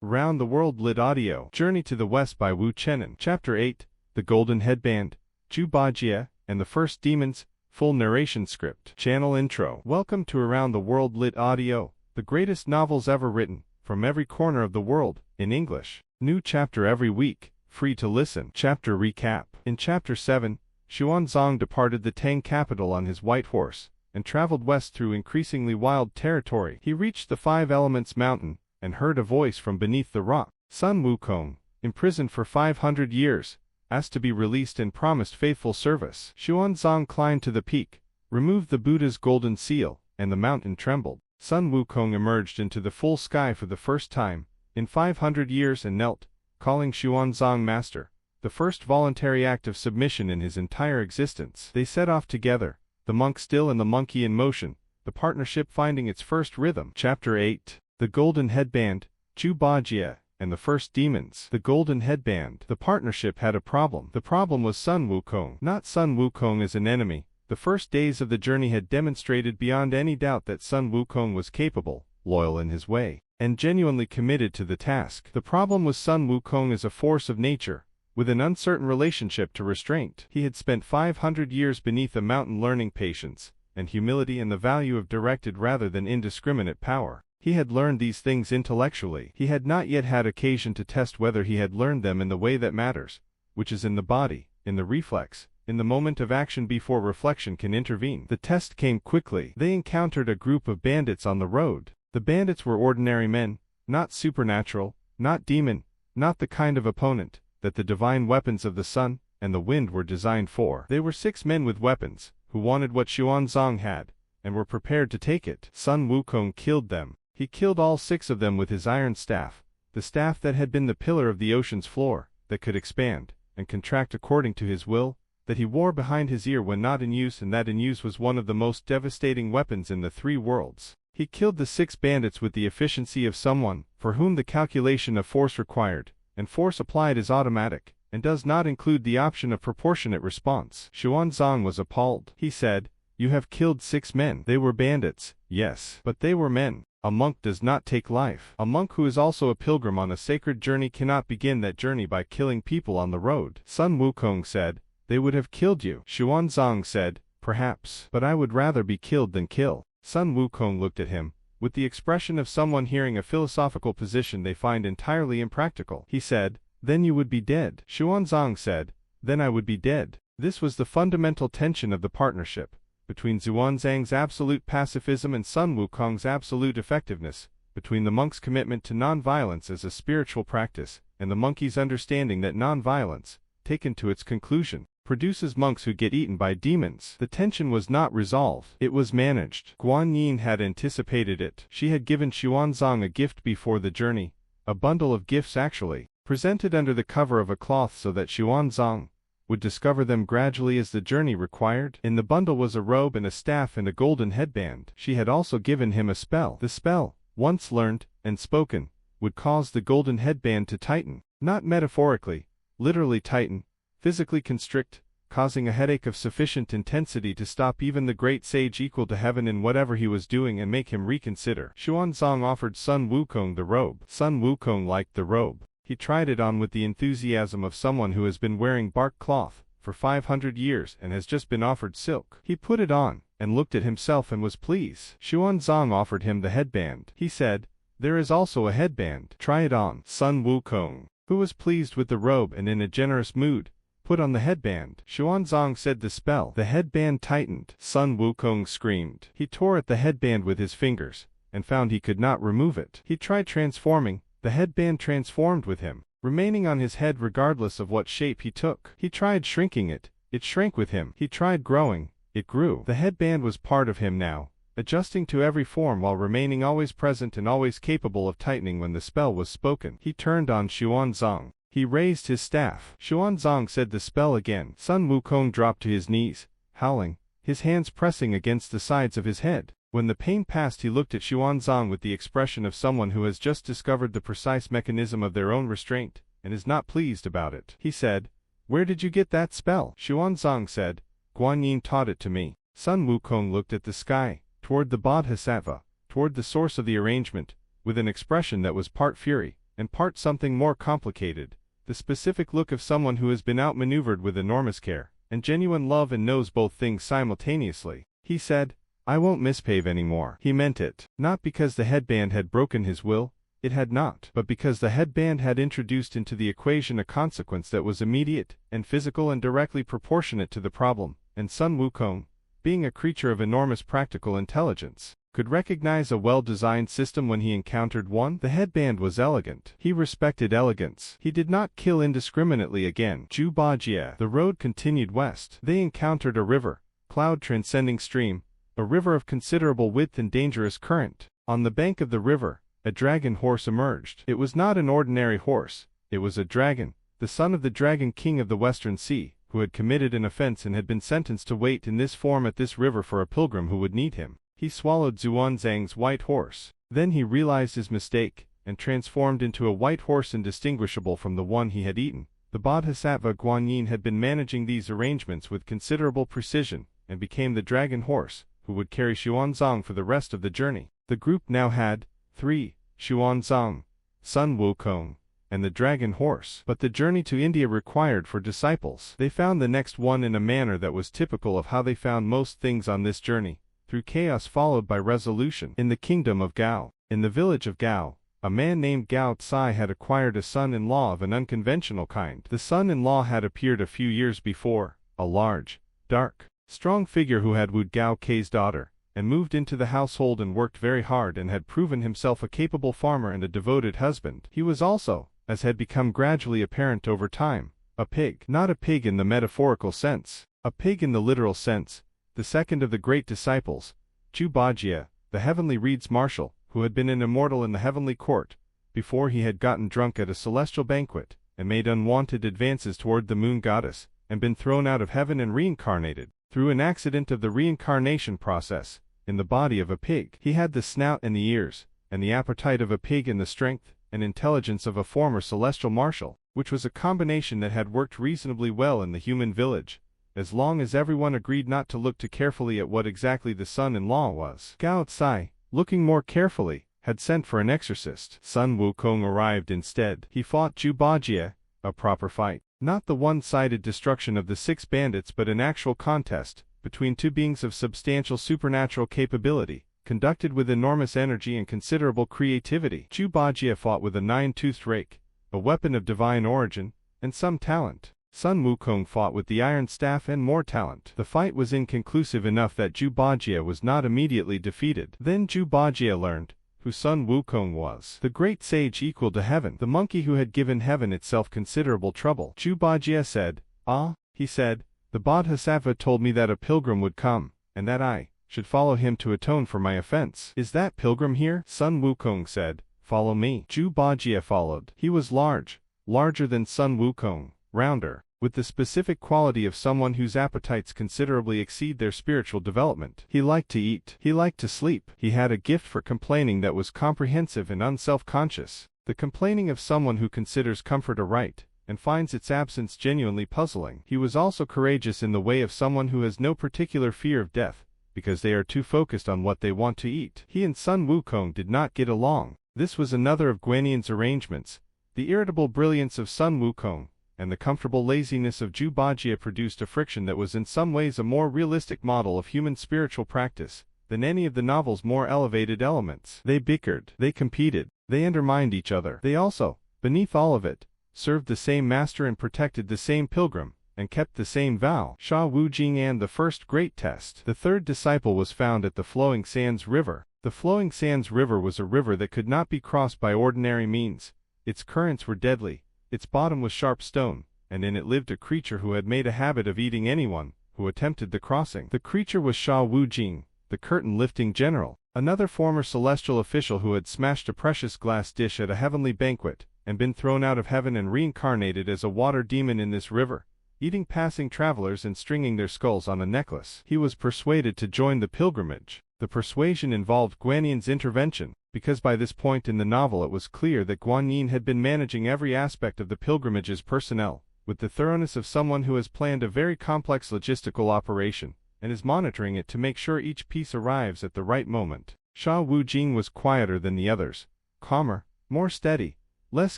Around the World Lit Audio. Journey to the West by Wu Cheng'en. Chapter 8. The Golden Headband, Zhu Bajie, and the First Demons. Full narration script. Channel intro. Welcome to Around the World Lit Audio, the greatest novels ever written, from every corner of the world, in English. New chapter every week, free to listen. Chapter recap. In Chapter 7, Xuanzang departed the Tang capital on his white horse, and traveled west through increasingly wild territory. He reached the Five Elements Mountain, and heard a voice from beneath the rock. Son Wukong, imprisoned for 500 years, asked to be released and promised faithful service. Xuanzang climbed to the peak, removed the Buddha's golden seal, and the mountain trembled. Son Wukong emerged into the full sky for the first time in 500 years and knelt, calling Xuanzang master, the first voluntary act of submission in his entire existence. They set off together, the monk still and the monkey in motion, the partnership finding its first rhythm. Chapter 8. The Golden Headband, Zhu Bajie, and the First Demons. The Golden Headband. The partnership had a problem. The problem was Son Wukong. Not Son Wukong as an enemy. The first days of the journey had demonstrated beyond any doubt that Son Wukong was capable, loyal in his way, and genuinely committed to the task. The problem was Son Wukong as a force of nature, with an uncertain relationship to restraint. He had spent 500 years beneath a mountain learning patience, and humility and the value of directed rather than indiscriminate power. He had learned these things intellectually. He had not yet had occasion to test whether he had learned them in the way that matters, which is in the body, in the reflex, in the moment of action before reflection can intervene. The test came quickly. They encountered a group of bandits on the road. The bandits were ordinary men, not supernatural, not demon, not the kind of opponent that the divine weapons of the sun and the wind were designed for. They were 6 men with weapons, who wanted what Xuanzang had, and were prepared to take it. Son Wukong killed them. He killed all 6 of them with his iron staff, the staff that had been the pillar of the ocean's floor, that could expand and contract according to his will, that he wore behind his ear when not in use, and that in use was one of the most devastating weapons in the 3 worlds. He killed the 6 bandits with the efficiency of someone for whom the calculation of force required, and force applied is automatic, and does not include the option of proportionate response. Xuanzang was appalled. He said, "You have killed 6 men. They were bandits, yes, but they were men. A monk does not take life. A monk who is also a pilgrim on a sacred journey cannot begin that journey by killing people on the road." Son Wukong said, "They would have killed you." Xuanzang said, "Perhaps, but I would rather be killed than kill." Son Wukong looked at him, with the expression of someone hearing a philosophical position they find entirely impractical. He said, "Then you would be dead." Xuanzang said, "Then I would be dead." This was the fundamental tension of the partnership, between Xuanzang's absolute pacifism and Son Wukong's absolute effectiveness, between the monk's commitment to non-violence as a spiritual practice, and the monkey's understanding that non-violence, taken to its conclusion, produces monks who get eaten by demons. The tension was not resolved. It was managed. Guanyin had anticipated it. She had given Xuanzang a gift before the journey, a bundle of gifts actually, presented under the cover of a cloth so that Xuanzang would discover them gradually as the journey required. In the bundle was a robe and a staff and a golden headband. She had also given him a spell. The spell, once learned and spoken, would cause the golden headband to tighten, not metaphorically, literally tighten, physically constrict, causing a headache of sufficient intensity to stop even the great sage equal to heaven in whatever he was doing and make him reconsider. Xuanzang offered Son Wukong the robe. Son Wukong liked the robe. He tried it on with the enthusiasm of someone who has been wearing bark cloth for 500 years and has just been offered silk. He put it on, and looked at himself and was pleased. Xuanzang offered him the headband. He said, "There is also a headband. Try it on." Son Wukong, who was pleased with the robe and in a generous mood, put on the headband. Xuanzang said the spell. The headband tightened. Son Wukong screamed. He tore at the headband with his fingers, and found he could not remove it. He tried transforming. The headband transformed with him, remaining on his head regardless of what shape he took. He tried shrinking it shrank with him. He tried growing, it grew. The headband was part of him now, adjusting to every form while remaining always present and always capable of tightening when the spell was spoken. He turned on Xuanzang. He raised his staff. Xuanzang said the spell again. Son Wukong dropped to his knees, howling, his hands pressing against the sides of his head. When the pain passed, he looked at Xuanzang with the expression of someone who has just discovered the precise mechanism of their own restraint, and is not pleased about it. He said, "Where did you get that spell?" Xuanzang said, "Guanyin taught it to me." Son Wukong looked at the sky, toward the Bodhisattva, toward the source of the arrangement, with an expression that was part fury, and part something more complicated, the specific look of someone who has been outmaneuvered with enormous care, and genuine love and knows both things simultaneously. He said, "I won't misbehave anymore." He meant it. Not because the headband had broken his will, it had not, but because the headband had introduced into the equation a consequence that was immediate and physical and directly proportionate to the problem, and Sun Wukong, being a creature of enormous practical intelligence, could recognize a well-designed system when he encountered one. The headband was elegant. He respected elegance. He did not kill indiscriminately again. Zhu Bajie. The road continued west. They encountered a river, cloud-transcending stream, a river of considerable width and dangerous current. On the bank of the river, a dragon horse emerged. It was not an ordinary horse. It was a dragon, the son of the Dragon King of the Western Sea, who had committed an offense and had been sentenced to wait in this form at this river for a pilgrim who would need him. He swallowed Xuanzang's white horse. Then he realized his mistake, and transformed into a white horse indistinguishable from the one he had eaten. The Bodhisattva Guanyin had been managing these arrangements with considerable precision, and became the dragon horse, who would carry Xuanzang for the rest of the journey. The group now had 3, Xuanzang, Sun Wukong, and the dragon horse. But the journey to India required for disciples. They found the next one in a manner that was typical of how they found most things on this journey, through chaos followed by resolution. In the kingdom of Gao, in the village of Gao, a man named Gao Tsai had acquired a son-in-law of an unconventional kind. The son-in-law had appeared a few years before, a large, dark, strong figure who had wooed Gao Kei's daughter, and moved into the household and worked very hard and had proven himself a capable farmer and a devoted husband. He was also, as had become gradually apparent over time, a pig. Not a pig in the metaphorical sense, a pig in the literal sense. The second of the great disciples, Zhu Bajie, the heavenly reeds marshal, who had been an immortal in the heavenly court, before he had gotten drunk at a celestial banquet, and made unwanted advances toward the moon goddess, and been thrown out of heaven and reincarnated, through an accident of the reincarnation process, in the body of a pig. He had the snout and the ears, and the appetite of a pig and the strength and intelligence of a former celestial marshal, which was a combination that had worked reasonably well in the human village, as long as everyone agreed not to look too carefully at what exactly the son-in-law was. Gao Tsai, looking more carefully, had sent for an exorcist. Sun Wukong arrived instead. He fought Zhu Bajie, a proper fight. Not the one-sided destruction of the 6 bandits but an actual contest, between 2 beings of substantial supernatural capability, conducted with enormous energy and considerable creativity. Zhu Bajie fought with a 9-toothed rake, a weapon of divine origin, and some talent. Sun Wukong fought with the iron staff and more talent. The fight was inconclusive enough that Zhu Bajie was not immediately defeated. Then Zhu Bajie learned who Sun Wukong was. The great sage equal to heaven, the monkey who had given heaven itself considerable trouble. Zhu Bajie said, "Ah," he said, "the Bodhisattva told me that a pilgrim would come, and that I should follow him to atone for my offense. Is that pilgrim here?" Sun Wukong said, "Follow me." Zhu Bajie followed. He was large, larger than Sun Wukong, rounder, with the specific quality of someone whose appetites considerably exceed their spiritual development. He liked to eat. He liked to sleep. He had a gift for complaining that was comprehensive and unself-conscious, the complaining of someone who considers comfort a right, and finds its absence genuinely puzzling. He was also courageous in the way of someone who has no particular fear of death, because they are too focused on what they want to eat. He and Sun Wukong did not get along. This was another of Guanyan's arrangements. The irritable brilliance of Sun Wukong and the comfortable laziness of Zhu Bajie produced a friction that was in some ways a more realistic model of human spiritual practice than any of the novel's more elevated elements. They bickered, they competed, they undermined each other. They also, beneath all of it, served the same master and protected the same pilgrim, and kept the same vow. Sha Wujing and the first great test. The third disciple was found at the Flowing Sands River. The Flowing Sands River was a river that could not be crossed by ordinary means. Its currents were deadly. Its bottom was sharp stone, and in it lived a creature who had made a habit of eating anyone who attempted the crossing. The creature was Sha Wujing, the curtain-lifting general, another former celestial official who had smashed a precious glass dish at a heavenly banquet, and been thrown out of heaven and reincarnated as a water demon in this river, eating passing travelers and stringing their skulls on a necklace. He was persuaded to join the pilgrimage. The persuasion involved Guanyan's intervention, because by this point in the novel it was clear that Guanyin had been managing every aspect of the pilgrimage's personnel, with the thoroughness of someone who has planned a very complex logistical operation, and is monitoring it to make sure each piece arrives at the right moment. Sha Wujing was quieter than the others, calmer, more steady, less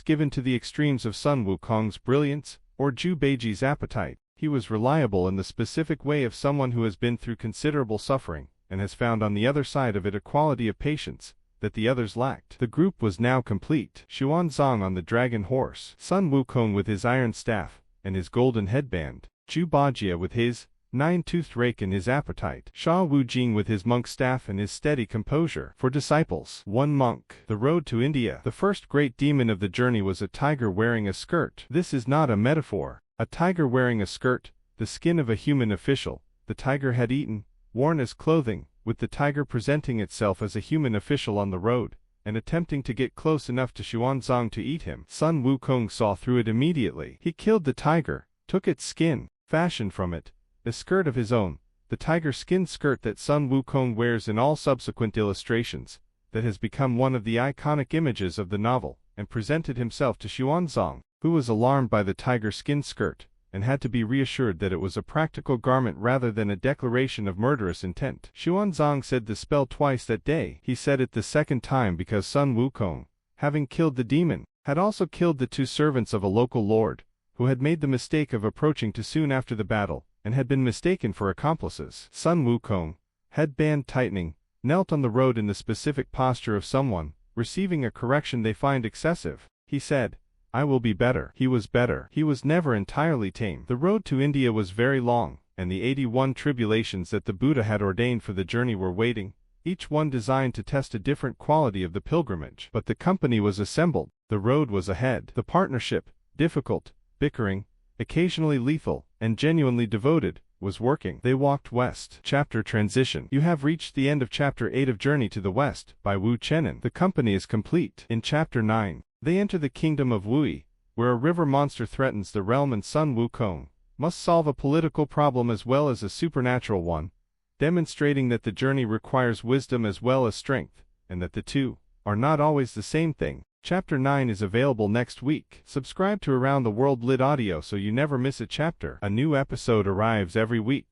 given to the extremes of Sun Wukong's brilliance or Zhu Bajie's appetite. He was reliable in the specific way of someone who has been through considerable suffering and has found on the other side of it a quality of patience that the others lacked. The group was now complete. Xuanzang on the dragon horse, Sun Wukong with his iron staff and his golden headband, Zhu Bajie with his nine-toothed rake and his appetite, Sha Wujing with his monk staff and his steady composure. For disciples, one monk. The road to India. The first great demon of the journey was a tiger wearing a skirt. This is not a metaphor. A tiger wearing a skirt, the skin of a human official, the tiger had eaten, worn as clothing, with the tiger presenting itself as a human official on the road, and attempting to get close enough to Xuanzang to eat him. Sun Wukong saw through it immediately. He killed the tiger, took its skin, fashioned from it a skirt of his own, the tiger skin skirt that Sun Wukong wears in all subsequent illustrations, that has become one of the iconic images of the novel, and presented himself to Xuanzang, who was alarmed by the tiger skin skirt, and had to be reassured that it was a practical garment rather than a declaration of murderous intent. Xuanzang said the spell twice that day. He said it the second time because Sun Wukong, having killed the demon, had also killed the two servants of a local lord, who had made the mistake of approaching too soon after the battle, and had been mistaken for accomplices. Sun Wukong, headband tightening, knelt on the road in the specific posture of someone receiving a correction they find excessive. He said, "I will be better." He was better. He was never entirely tame. The road to India was very long, and the 81 tribulations that the Buddha had ordained for the journey were waiting, each one designed to test a different quality of the pilgrimage. But the company was assembled. The road was ahead. The partnership, difficult, bickering, occasionally lethal, and genuinely devoted, was working. They walked west. Chapter Transition. You have reached the end of Chapter 8 of Journey to the West by Wu Cheng'en. The company is complete. In Chapter 9, they enter the kingdom of Wui, where a river monster threatens the realm and Sun Wukong must solve a political problem as well as a supernatural one, demonstrating that the journey requires wisdom as well as strength, and that the two are not always the same thing. Chapter 9 is available next week. Subscribe to Around the World Lit Audio so you never miss a chapter. A new episode arrives every week.